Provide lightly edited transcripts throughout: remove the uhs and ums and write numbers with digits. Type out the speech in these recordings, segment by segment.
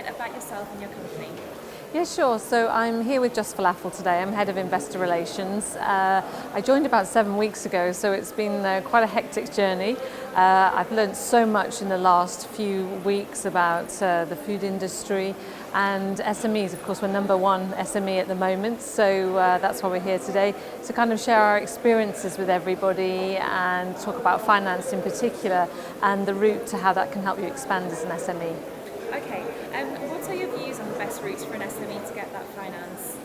bit about yourself and your company? Yeah, sure. So I'm here with Just Falafel today. I'm Head of Investor Relations. I joined about 7 weeks ago, so it's been quite a hectic journey. I've learned so much in the last few weeks about the food industry and SMEs. Of course, we're number one SME at the moment, so that's why we're here today, to kind of share our experiences with everybody and talk about finance in particular and the route to how that can help you expand as an SME. Okay, what are your views on the best routes for an SME to get that finance?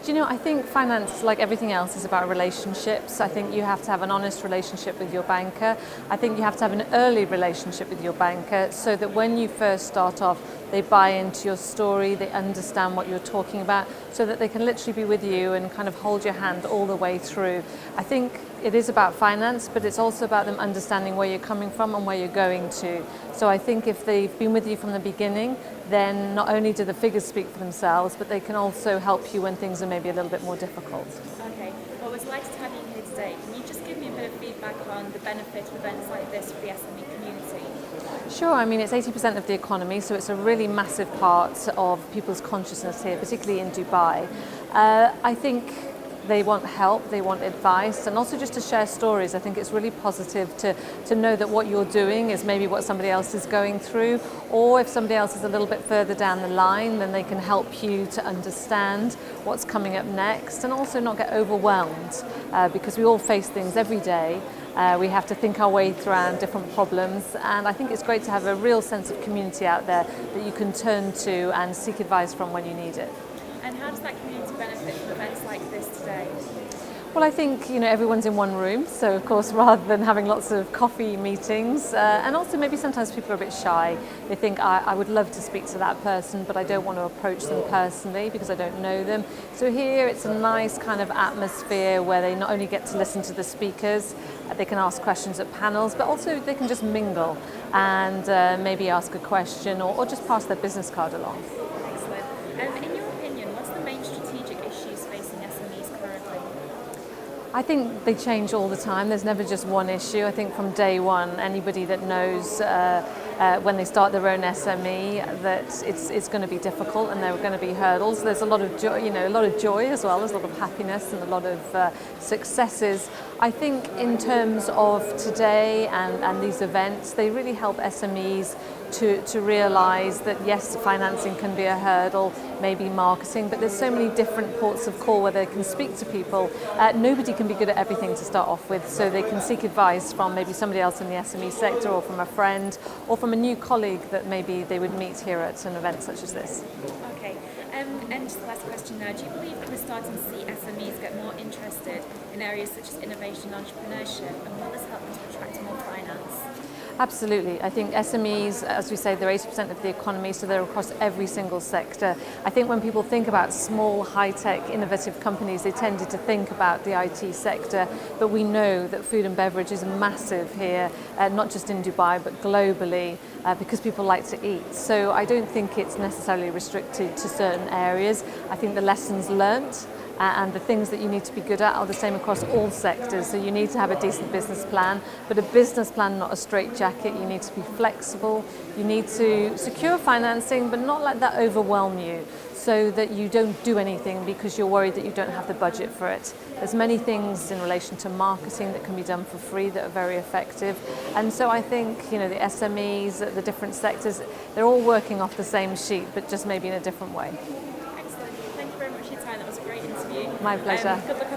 Do you know, I think finance, like everything else, is about relationships. I think you have to have an honest relationship with your banker. I think you have to have an early relationship with your banker so that when you first start off, they buy into your story, they understand what you're talking about, so that they can literally be with you and kind of hold your hand all the way through. I think it is about finance, but it's also about them understanding where you're coming from and where you're going to. So I think if they've been with you from the beginning, then not only do the figures speak for themselves, but they can also help you when things are maybe a little bit more difficult. Okay, well, it's nice to have you here today. Can you just give me a bit of feedback on the benefit of events like this for the SME community? Sure, I mean, it's 80% of the economy, so it's a really massive part of people's consciousness here, particularly in Dubai. I think they want help, they want advice, and also just to share stories. I think it's really positive to know that what you're doing is maybe what somebody else is going through, or if somebody else is a little bit further down the line, then they can help you to understand what's coming up next and also not get overwhelmed because we all face things every day. We have to think our way through different problems, and I think it's great to have a real sense of community out there that you can turn to and seek advice from when you need it. And how does that community benefit from events like this today? Well, I think, you know, everyone's in one room, so of course rather than having lots of coffee meetings, and also maybe sometimes people are a bit shy. They think, I would love to speak to that person, but I don't want to approach them personally because I don't know them. So here it's a nice kind of atmosphere where they not only get to listen to the speakers, they can ask questions at panels, but also they can just mingle and maybe ask a question or just pass their business card along. Excellent. In your opinion, what's the main strategic issues facing SMEs currently? I think they change all the time. There's never just one issue. I think from day one, anybody that knows when they start their own SME that it's going to be difficult and there are going to be hurdles. There's a lot of joy, you know, a lot of joy as well. There's a lot of happiness and a lot of successes. I think in terms of today and these events, they really help SMEs to realise that yes, financing can be a hurdle, maybe marketing, but there's so many different ports of call where they can speak to people. Nobody can be good at everything to start off with, so they can seek advice from maybe somebody else in the SME sector or from a friend or from a new colleague that maybe they would meet here at an event such as this. Okay, and just the last question now, do you believe that we're starting to see SMEs get more interested in areas such as innovation and entrepreneurship, and will this help them to attract more finance? Absolutely. I think SMEs, as we say, they're 80% of the economy, so they're across every single sector. I think when people think about small, high-tech, innovative companies, they tended to think about the IT sector, but we know that food and beverage is massive here, not just in Dubai, but globally, because people like to eat. So I don't think it's necessarily restricted to certain areas. I think the lessons learnt and the things that you need to be good at are the same across all sectors. So you need to have a decent business plan, but a business plan, not a straitjacket. You need to be flexible. You need to secure financing, but not let that overwhelm you so that you don't do anything because you're worried that you don't have the budget for it. There's many things in relation to marketing that can be done for free that are very effective. And so I think, you know, the SMEs, the different sectors, they're all working off the same sheet, but just maybe in a different way. Excellent. Thank you very much for your time. That was a great interview. My pleasure. Good luck